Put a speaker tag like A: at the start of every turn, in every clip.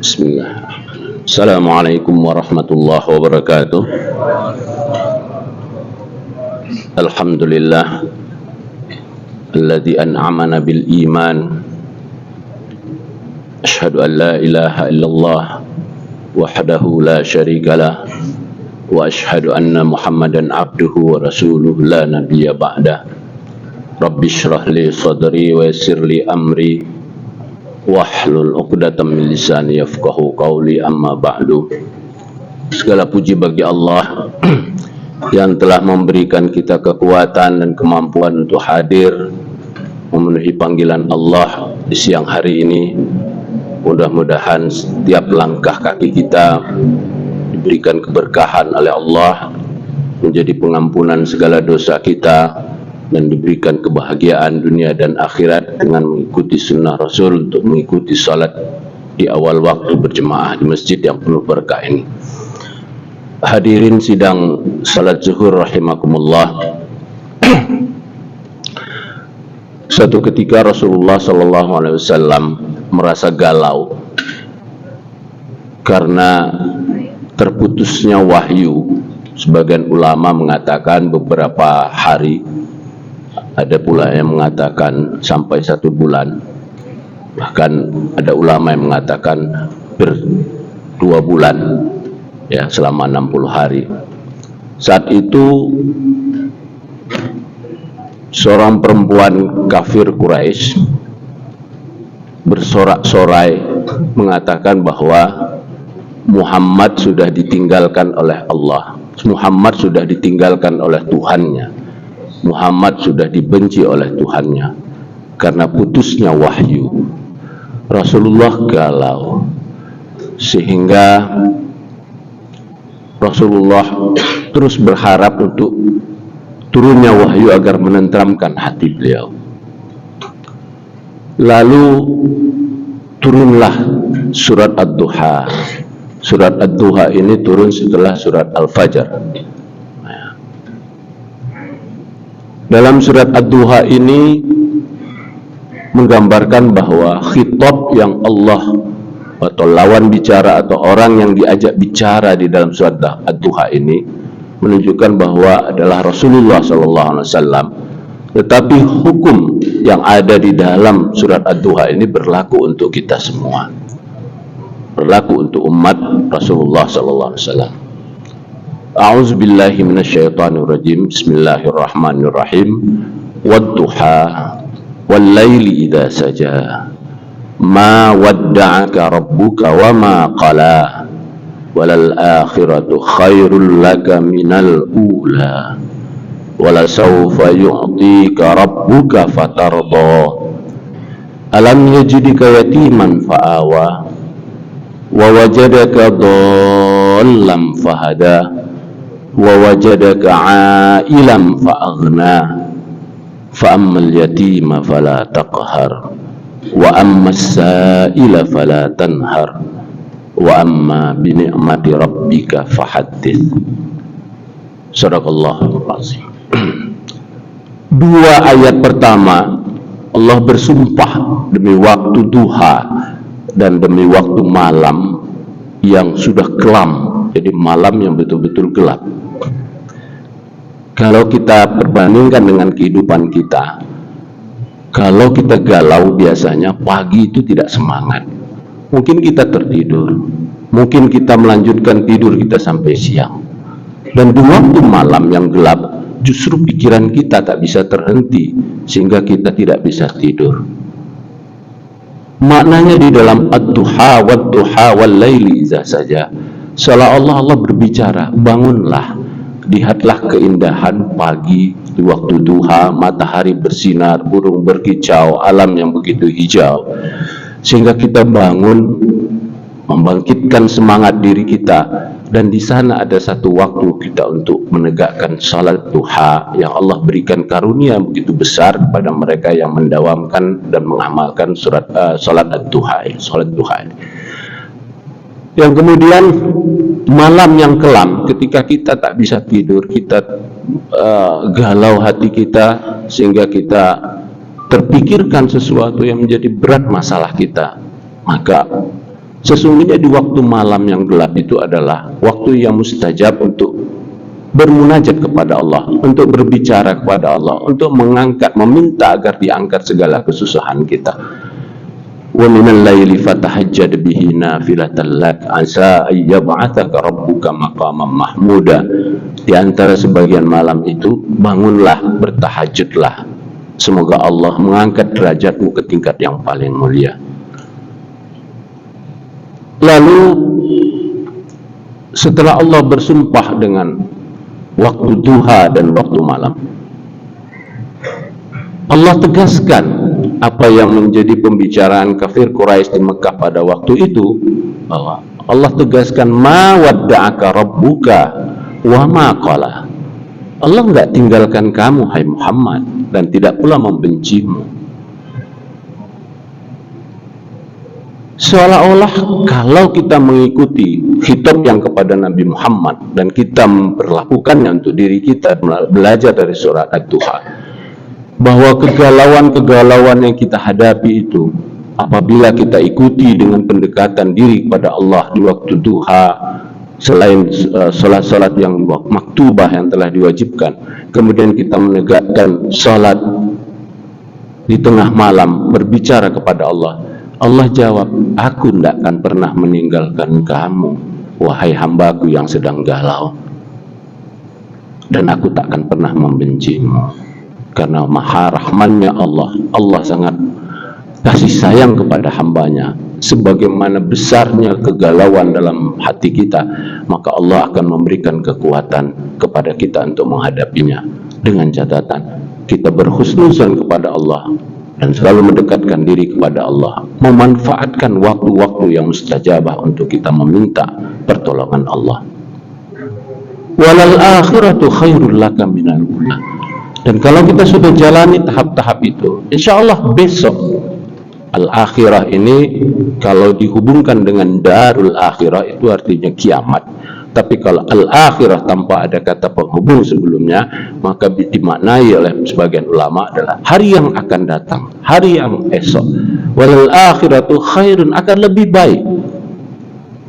A: Bismillah. Assalamualaikum warahmatullahi wabarakatuh. Alhamdulillah alladzi an'amana bil iman. Asyhadu an la ilaha illallah wahdahu la syarikalah wa asyhadu anna Muhammadan abduhu wa rasuluhu la nabiyya ba'dah. Rabbi shrah li sadri wa yassir li amri wahlul 'uqdatam min lisani yafqahu qawli, amma ba'du. Segala puji bagi Allah yang telah memberikan kita kekuatan dan kemampuan untuk hadir memenuhi panggilan Allah di siang hari ini. Mudah-mudahan setiap langkah kaki kita diberikan keberkahan oleh Allah, menjadi pengampunan segala dosa kita, dan diberikan kebahagiaan dunia dan akhirat dengan mengikuti sunnah Rasul, untuk mengikuti salat di awal waktu berjemaah di masjid yang penuh berkah ini. Hadirin sidang salat zuhur rahimakumullah. Suatu ketika Rasulullah SAW merasa galau karena terputusnya wahyu. Sebagian ulama mengatakan beberapa hari, ada pula yang mengatakan sampai 1 bulan, bahkan ada ulama yang mengatakan 2 bulan, ya, selama 60 hari. Saat itu seorang perempuan kafir Quraisy bersorak-sorai mengatakan bahwa Muhammad sudah ditinggalkan oleh Allah, Muhammad sudah ditinggalkan oleh Tuhannya, Muhammad sudah dibenci oleh Tuhannya karena putusnya wahyu. Rasulullah galau, sehingga Rasulullah terus berharap untuk turunnya wahyu agar menenteramkan hati beliau. Lalu turunlah surat Ad-Duha. Surat Ad-Duha ini turun setelah surat Al-Fajr. Dalam surat Ad-Duha ini menggambarkan bahwa khitab yang Allah, atau lawan bicara atau orang yang diajak bicara di dalam surat Ad-Duha ini, menunjukkan bahwa adalah Rasulullah SAW. Tetapi hukum yang ada di dalam surat Ad-Duha ini berlaku untuk kita semua, berlaku untuk umat Rasulullah SAW. A'udzu billahi minasyaitonir rajim. Bismillahirrahmanirrahim. Wad-duha wal laili idza saja. Ma wadda'aka rabbuka wa ma qala. Walal akhiratu khairul laka minal ula. Wala sawfa yu'tika rabbuka fatarda. Alam yajidika yatiman fa'awa wa wajadaka dhallam fahada wa wajadaka 'ailan fa'aghna fa ammal yatima fala taqhar wa ammas sa'ila fala tanhar wa amma bi ni'mati rabbika fahaddits. Sadaqallahul azim. 2 ayat pertama Allah bersumpah demi waktu duha dan demi waktu malam yang sudah kelam, jadi malam yang betul-betul gelap. Kalau kita perbandingkan dengan kehidupan kita, kalau kita galau biasanya pagi itu tidak semangat, mungkin kita tertidur, mungkin kita melanjutkan tidur kita sampai siang. Dan di waktu malam yang gelap, justru pikiran kita tak bisa terhenti, sehingga kita tidak bisa tidur. Maknanya di dalam ad-duha wad-duha wal laili idza saja, seolah-olah Allah berbicara, bangunlah, lihatlah keindahan pagi di waktu duha, matahari bersinar, burung berkicau, alam yang begitu hijau, sehingga kita bangun, membangkitkan semangat diri kita. Dan di sana ada satu waktu kita untuk menegakkan salat duha yang Allah berikan karunia begitu besar kepada mereka yang mendawamkan dan mengamalkan salat duha ini. Yang kemudian malam yang kelam, ketika kita tak bisa tidur, kita galau hati kita, sehingga kita terpikirkan sesuatu yang menjadi berat masalah kita, maka sesungguhnya di waktu malam yang gelap itu adalah waktu yang mustajab untuk bermunajat kepada Allah, untuk berbicara kepada Allah, untuk mengangkat, meminta agar diangkat segala kesusahan kita. Wa minal laili fatahajjad bihi nafilatan lak asa ay yab'atsaka rabbuka maqaman mahmuda. Di antara sebagian malam itu bangunlah, bertahajudlah, semoga Allah mengangkat derajatmu ke tingkat yang paling mulia. Lalu setelah Allah bersumpah dengan waktu duha dan waktu malam, Allah tegaskan apa yang menjadi pembicaraan kafir Quraisy di Mekah pada waktu itu, bahwa Allah tegaskan ma wadda'aka rabbuka wa ma qala. Allah enggak tinggalkan kamu hai Muhammad dan tidak pula membencimu. Seolah-olah kalau kita mengikuti khitab yang kepada Nabi Muhammad dan kita memperlakukannya untuk diri kita, belajar dari surat Ad-Duha, bahwa kegalauan-kegalauan yang kita hadapi itu, apabila kita ikuti dengan pendekatan diri kepada Allah di waktu duha, selain salat-salat yang maktubah yang telah diwajibkan, kemudian kita menegakkan salat di tengah malam, berbicara kepada Allah, Allah jawab, aku tidak akan pernah meninggalkan kamu, wahai hambaku yang sedang galau, dan aku tak akan pernah membencimu. Karena maha rahmannya Allah, Allah sangat kasih sayang kepada hambanya. Sebagaimana besarnya kegalauan dalam hati kita, maka Allah akan memberikan kekuatan kepada kita untuk menghadapinya. Dengan catatan, kita berhusnuzan kepada Allah dan selalu mendekatkan diri kepada Allah, memanfaatkan waktu-waktu yang mustajabah untuk kita meminta pertolongan Allah. Walal akhiratu khairul laka minal ula. Dan kalau kita sudah jalani tahap-tahap itu, insya Allah besok al-akhirah ini, kalau dihubungkan dengan darul akhirah, itu artinya kiamat. Tapi kalau al-akhirah tanpa ada kata penghubung sebelumnya, maka dimaknai oleh sebagian ulama adalah hari yang akan datang, hari yang esok. Walal akhiratu khairun, akan lebih baik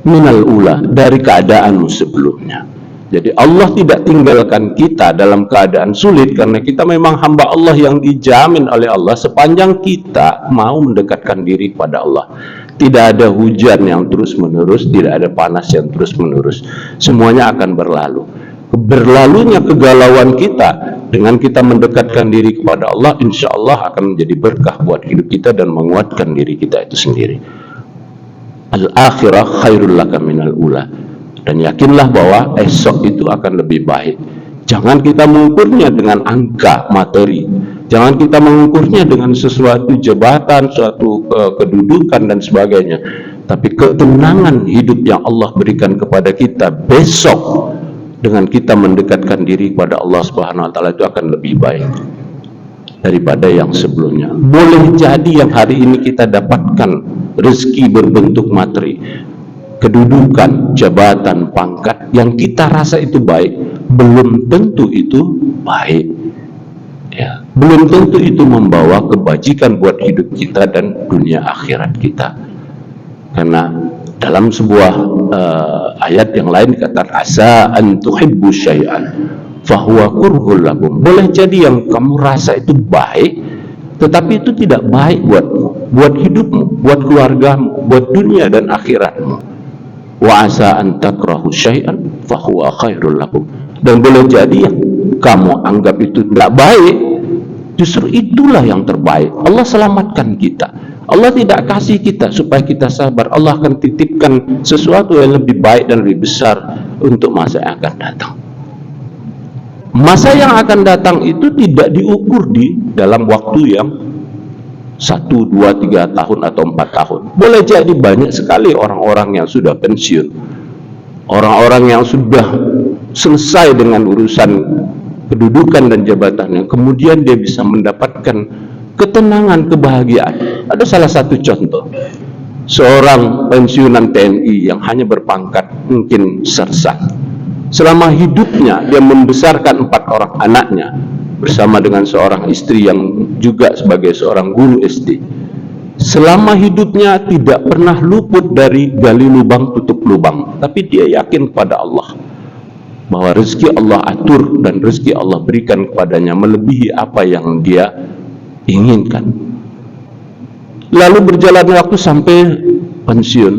A: minal ula, dari keadaanmu sebelumnya. Jadi Allah tidak tinggalkan kita dalam keadaan sulit, karena kita memang hamba Allah yang dijamin oleh Allah sepanjang kita mau mendekatkan diri kepada Allah. Tidak ada hujan yang terus menerus, tidak ada panas yang terus menerus, semuanya akan berlalu. Berlalunya kegalauan kita dengan kita mendekatkan diri kepada Allah, insya Allah akan menjadi berkah buat hidup kita dan menguatkan diri kita itu sendiri. Al-akhirah khairul laka minal ula. Dan yakinlah bahwa esok itu akan lebih baik. Jangan kita mengukurnya dengan angka materi, jangan kita mengukurnya dengan sesuatu jabatan, suatu kedudukan dan sebagainya. Tapi ketenangan hidup yang Allah berikan kepada kita besok dengan kita mendekatkan diri kepada Allah Subhanahu wa taala, itu akan lebih baik daripada yang sebelumnya. Boleh jadi yang hari ini kita dapatkan rezeki berbentuk materi, kedudukan, jabatan, pangkat yang kita rasa itu baik, belum tentu itu baik, ya. Belum tentu itu membawa kebajikan buat hidup kita dan dunia akhirat kita. Karena dalam sebuah ayat yang lain dikatakan asa an tuhibbu syai'an fahuwa kurhul lakum. Boleh jadi yang kamu rasa itu baik, tetapi itu tidak baik buatmu, buat hidupmu, buat keluargamu, buat dunia dan akhiratmu. Wa asa an takrahu syai'an fahuwa khairul lakum. Dan boleh jadi yang kamu anggap itu tidak baik, justru itulah yang terbaik. Allah selamatkan kita, Allah tidak kasih kita supaya kita sabar. Allah akan titipkan sesuatu yang lebih baik dan lebih besar untuk masa yang akan datang. Masa yang akan datang itu tidak diukur di dalam waktu yang 1, 2, 3 tahun atau 4 tahun. Boleh jadi banyak sekali orang-orang yang sudah pensiun, orang-orang yang sudah selesai dengan urusan kedudukan dan jabatannya, kemudian dia bisa mendapatkan ketenangan, kebahagiaan. Ada salah satu contoh, seorang pensiunan TNI yang hanya berpangkat mungkin sersan. Selama hidupnya dia membesarkan 4 orang anaknya, bersama dengan seorang istri yang juga sebagai seorang guru SD. Selama hidupnya tidak pernah luput dari gali lubang tutup lubang, tapi dia yakin kepada Allah bahwa rezeki Allah atur dan rezeki Allah berikan kepadanya melebihi apa yang dia inginkan. Lalu berjalan waktu sampai pensiun,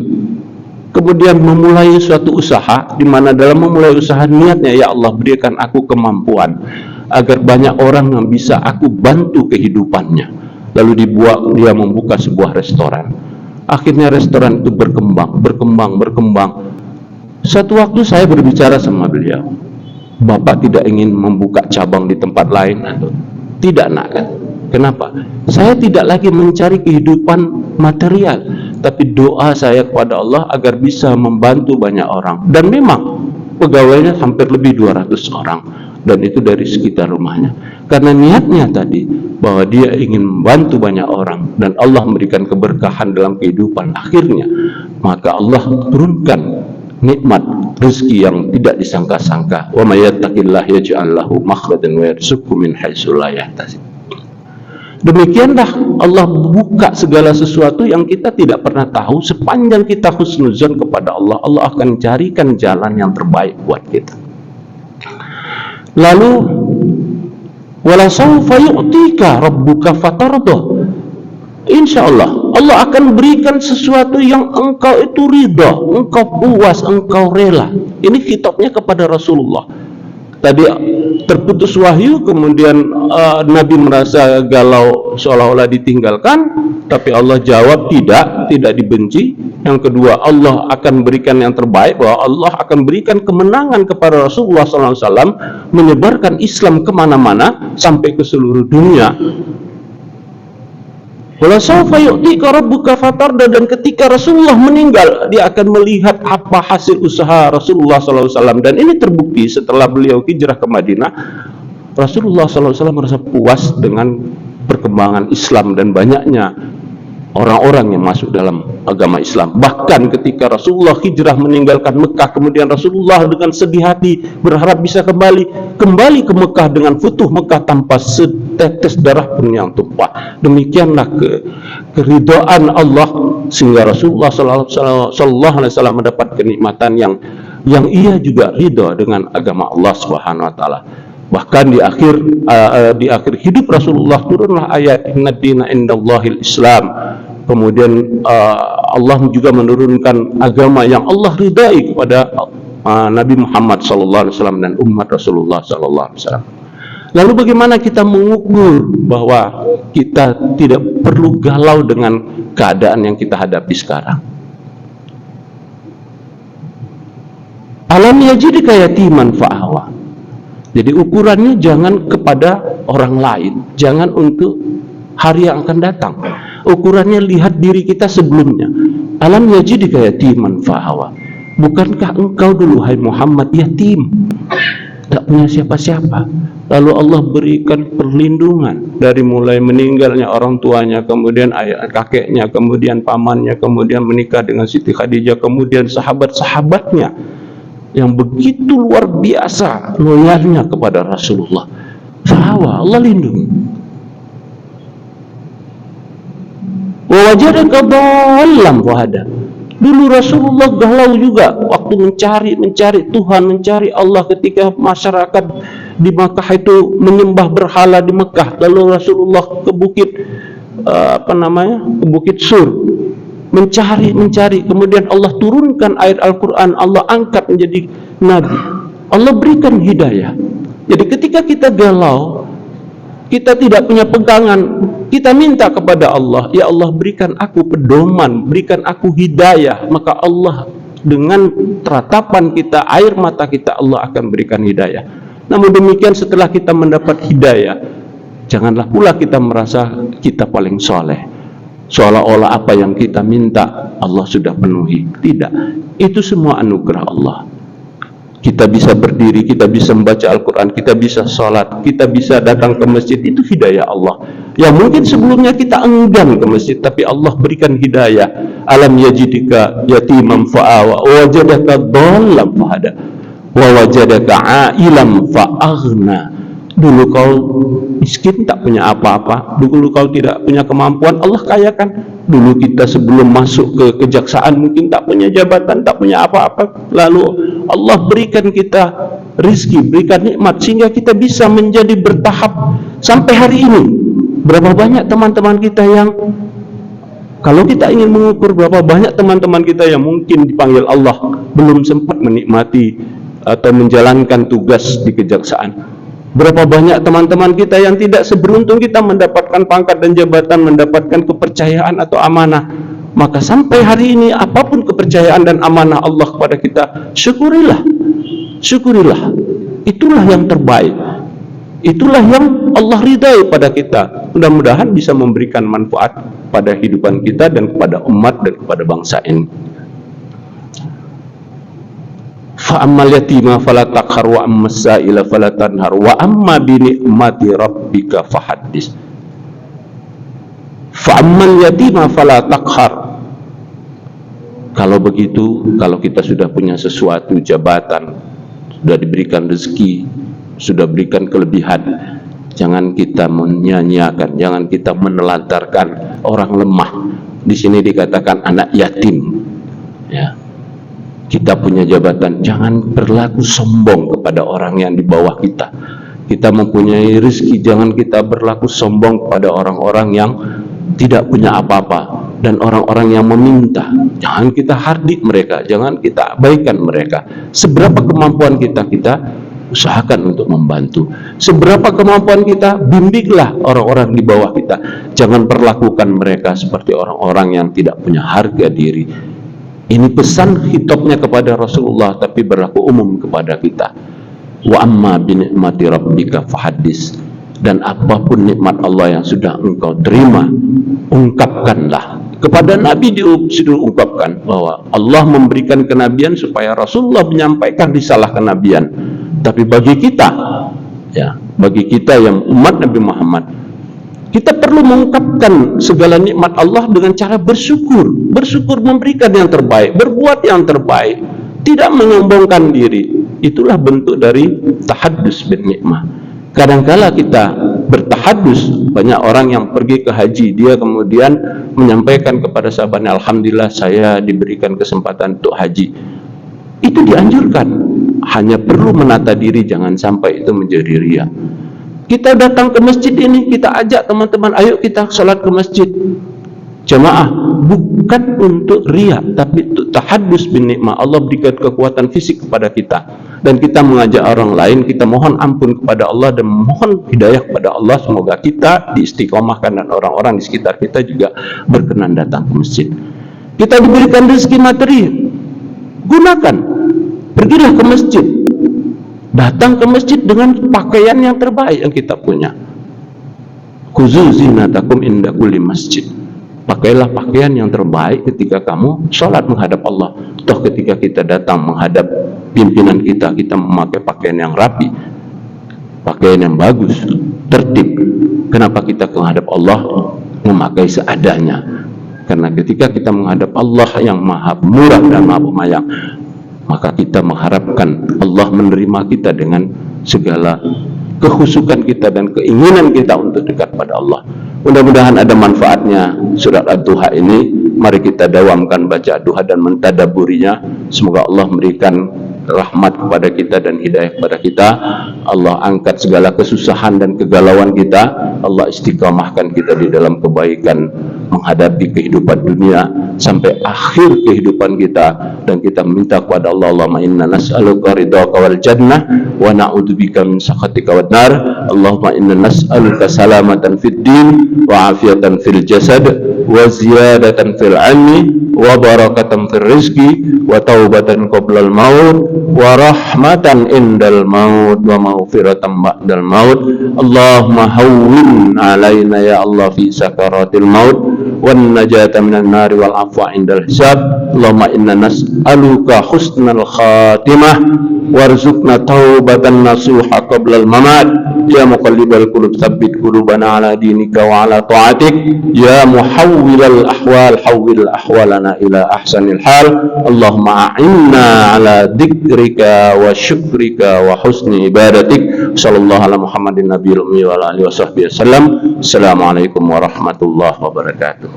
A: kemudian memulai suatu usaha, di mana dalam memulai usaha niatnya, ya Allah berikan aku kemampuan agar banyak orang yang bisa aku bantu kehidupannya. Lalu dia membuka sebuah restoran. Akhirnya restoran itu berkembang. Satu waktu saya berbicara sama beliau, Bapak tidak ingin membuka cabang di tempat lain atau tidak, nak kan? Kenapa? Saya tidak lagi mencari kehidupan material, tapi doa saya kepada Allah agar bisa membantu banyak orang. Dan memang pegawainya hampir lebih 200 orang, dan itu dari sekitar rumahnya. Karena niatnya tadi bahwa dia ingin membantu banyak orang dan Allah memberikan keberkahan dalam kehidupan. Akhirnya maka Allah turunkan nikmat rezeki yang tidak disangka-sangka. Wa may yattaqillah yaj'al lahu makhrajan wa yarzuqhu min haitsu la yahtasib. Demikianlah Allah buka segala sesuatu yang kita tidak pernah tahu. Sepanjang kita husnuzan kepada Allah, Allah akan carikan jalan yang terbaik buat kita. Lalu wala sawfa yu'tika rabbuka fatardah. Insyaallah Allah akan berikan sesuatu yang engkau itu ridha, engkau puas, engkau rela. Ini khitabnya kepada Rasulullah. Tadi terputus wahyu, kemudian Nabi merasa galau seolah-olah ditinggalkan, tapi Allah jawab tidak dibenci. Yang kedua, Allah akan berikan yang terbaik, bahwa Allah akan berikan kemenangan kepada Rasulullah SAW, menyebarkan Islam kemana-mana sampai ke seluruh dunia. Wala sawfa yu'tika rabbuka fatarda, dan ketika Rasulullah meninggal, dia akan melihat apa hasil usaha Rasulullah SAW. Dan ini terbukti setelah beliau hijrah ke Madinah, Rasulullah SAW merasa puas dengan perkembangan Islam dan banyaknya orang-orang yang masuk dalam agama Islam. Bahkan ketika Rasulullah hijrah meninggalkan Mekah, kemudian Rasulullah dengan sedih hati berharap bisa kembali ke Mekah dengan futuh Mekah tanpa setetes darah pun yang tumpah. Demikianlah keridhaan Allah, sehingga Rasulullah SAW mendapat kenikmatan yang ia juga ridha dengan agama Allah Subhanahu wa taala. Bahkan di akhir hidup Rasulullah turunlah ayat Innad dina indallahil Islam. Kemudian Allah juga menurunkan agama yang Allah ridai kepada Nabi Muhammad SAW dan umat Rasulullah SAW. Lalu bagaimana kita mengukur bahwa kita tidak perlu galau dengan keadaan yang kita hadapi sekarang? Alam yajidka yatiman fa'awa. Jadi ukurannya jangan kepada orang lain, jangan untuk hari yang akan datang. Ukurannya lihat diri kita sebelumnya. Alam yajidka yatiman fa'awa. Bukankah engkau dulu, hai Muhammad, yatim, tak punya siapa-siapa, lalu Allah berikan perlindungan dari mulai meninggalnya orang tuanya, kemudian ayah kakeknya, kemudian pamannya, kemudian menikah dengan Siti Khadijah, kemudian sahabat-sahabatnya yang begitu luar biasa loyalnya kepada Rasulullah. Fa'awa, Allah lindungi. Wa wajadaka dhallan fahada. Dulu Rasulullah galau juga waktu mencari Tuhan, mencari Allah, ketika masyarakat di Makkah itu menyembah berhala di Makkah. Lalu Rasulullah ke bukit ke bukit Sur, mencari. Kemudian Allah turunkan ayat Al-Quran, Allah angkat menjadi nabi, Allah berikan hidayah. Jadi ketika kita galau, kita tidak punya pegangan, kita minta kepada Allah, ya Allah berikan aku pedoman, berikan aku hidayah. Maka Allah dengan teratapan kita, air mata kita, Allah akan berikan hidayah. Namun demikian, setelah kita mendapat hidayah, janganlah pula kita merasa kita paling soleh, seolah-olah apa yang kita minta Allah sudah penuhi. Tidak, itu semua anugerah Allah. Kita bisa berdiri, kita bisa membaca Al-Quran, kita bisa sholat, kita bisa datang ke masjid, itu hidayah Allah. Yang mungkin sebelumnya kita enggan ke masjid, tapi Allah berikan hidayah. Alam yajidika yatiman fa'awa, wa wajadaka dhallan fahada, wa wajadaka a'ilam fa'aghna. Dulu kau miskin, tak punya apa-apa. Dulu kau tidak punya kemampuan, Allah kayakan. Dulu kita sebelum masuk ke kejaksaan mungkin tak punya jabatan, tak punya apa-apa. Lalu Allah berikan kita rizki, berikan nikmat, sehingga kita bisa menjadi bertahap sampai hari ini. Berapa banyak teman-teman kita yang, kalau kita ingin mengukur berapa banyak teman-teman kita yang mungkin dipanggil Allah belum sempat menikmati atau menjalankan tugas di kejaksaan. Berapa banyak teman-teman kita yang tidak seberuntung kita mendapatkan pangkat dan jabatan, mendapatkan kepercayaan atau amanah. Maka sampai hari ini apapun kepercayaan dan amanah Allah kepada kita, syukurilah. Syukurilah. Itulah yang terbaik. Itulah yang Allah ridai pada kita. Mudah-mudahan bisa memberikan manfaat pada kehidupan kita dan kepada umat dan kepada bangsa ini. Fa'ammal yatima fala taqhar wa ammas sa'ila fala tanhar wa amma bi ni'mati rabbika fahaddis. Fa'ammal yatima fala taqhar. Kalau begitu, kalau kita sudah punya sesuatu, jabatan, sudah diberikan rezeki, sudah berikan kelebihan, jangan kita menyanyiakan, jangan kita menelantarkan orang lemah. Di sini dikatakan anak yatim. Ya. Kita punya jabatan, jangan berlaku sombong kepada orang yang di bawah kita. Kita mempunyai rezeki, jangan kita berlaku sombong kepada orang-orang yang tidak punya apa-apa dan orang-orang yang meminta. Jangan kita hardik mereka, jangan kita abaikan mereka. Seberapa kemampuan kita, kita usahakan untuk membantu. Seberapa kemampuan kita, bimbinglah orang-orang di bawah kita. Jangan perlakukan mereka seperti orang-orang yang tidak punya harga diri. Ini pesan hitopnya kepada Rasulullah, tapi berlaku umum kepada kita. Wa amma bi ni'mati rabbika fahaddis. Dan apapun nikmat Allah yang sudah engkau terima, ungkapkanlah. Kepada Nabi disuruh ungkapkan bahwa Allah memberikan kenabian supaya Rasulullah menyampaikan risalah kenabian. Tapi bagi kita, ya, bagi kita yang umat Nabi Muhammad, kita perlu mengungkapkan segala nikmat Allah dengan cara bersyukur. Bersyukur, memberikan yang terbaik, berbuat yang terbaik, tidak menyombongkan diri. Itulah bentuk dari tahaddus bin nikmah. Kadangkala kita bertahadus, banyak orang yang pergi ke haji, dia kemudian menyampaikan kepada sahabatnya, alhamdulillah saya diberikan kesempatan untuk haji. Itu dianjurkan, hanya perlu menata diri, jangan sampai itu menjadi riya. Kita datang ke masjid ini, kita ajak teman-teman, ayo kita sholat ke masjid jamaah, bukan untuk riya, tapi untuk tahaddus bin nikmah. Allah berikan kekuatan fisik kepada kita, dan kita mengajak orang lain, kita mohon ampun kepada Allah dan mohon hidayah kepada Allah. Semoga kita diistiqomahkan dan orang-orang di sekitar kita juga berkenan datang ke masjid. Kita diberikan rezeki materi, gunakan, pergilah ke masjid, datang ke masjid dengan pakaian yang terbaik yang kita punya. Khuzu zinatakum inda kulli masjid. Pakailah pakaian yang terbaik ketika kamu sholat menghadap Allah. Toh ketika kita datang menghadap pimpinan kita, kita memakai pakaian yang rapi, pakaian yang bagus, tertib. Kenapa kita menghadap Allah memakai seadanya? Karena ketika kita menghadap Allah yang maha murah dan maha pemayang, maka kita mengharapkan Allah menerima kita dengan segala kekhusukan kita dan keinginan kita untuk dekat pada Allah. Mudah-mudahan ada manfaatnya surat Ad-Duha ini. Mari kita dawamkan baca Ad-Duha dan mentadaburinya. Semoga Allah memberikan rahmat kepada kita dan hidayah kepada kita. Allah angkat segala kesusahan dan kegalauan kita. Allah istiqamahkan kita di dalam kebaikan menghadapi kehidupan dunia sampai akhir kehidupan kita, dan kita minta kepada Allah, Allahumma inna nas'aluka ridhaka wal jannah wa na'udzubika min sakhatika wan nar. Allahumma inna nas'aluka salamatan fid din wa afiatan fil jasad wa ziyadatan fil ilmi wa barakatan fil rizqi wa taubatan qoblal maut wa rahmatan indal maut wa maghfiratan ba'dal maut. Allahumma hawwin alaina ya Allah fi sakaratil maut wan najata minan nari wal afwa indal hisab. Allahumma inna nas'aluka husnal khatimah warzuqna taubatan nasuha qabla al-mamat. Ya muqallibal qulub tsabbit qulubana ala dinika wa ala ta'atik. Ya muhawwilal ahwal hawwil ahwalana ila ahsanil hal. Allahumma a'inna ala dzikrika wa syukrika wa husni ibadatik. Sallallahu ala Muhammadin nabiyil ummi wa ala alihi washabbihi wasallam. Assalamualaikum warahmatullahi wabarakatuh.